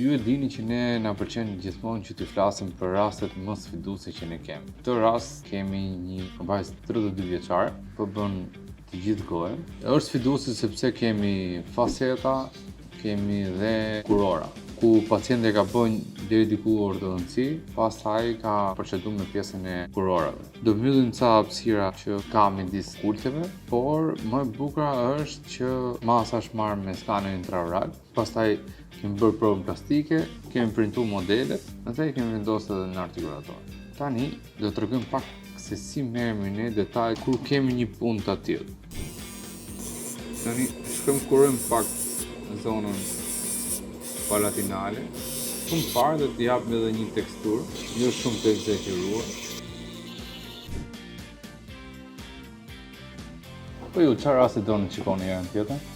Ju e dini që ne na pëlqen gjithmonë që të flasim për rastet më sfiduese që ne kemi. Këtë rast kemi një vajzë 32 vjeçare, po bën të gjithë gojën. Është sfiduese sepse kemi faseta, kemi dhe kurora, ku pacienti ka bënë deri diku ortodonci, pastaj ka proceduar me pjesën e kurorave. Do mbyllim ca hapësira që ka midis kulteve, por më e bukur është që masa është marrë me skaner intraoral, pastaj kemi bërë provë plastike, kemi printuar modelet, pastaj kemi vendosur edhe në artikulator. Tani do të tregojmë pak se si merremi ne detaj kur kemi një punë të tillë. Tani kurojmë pak zonën palatinale. Shumë parë do t'i japim edhe një teksturë, jo shumë të egzageruar. Po ju, çfarë rasti doni të shikoni herën tjetër?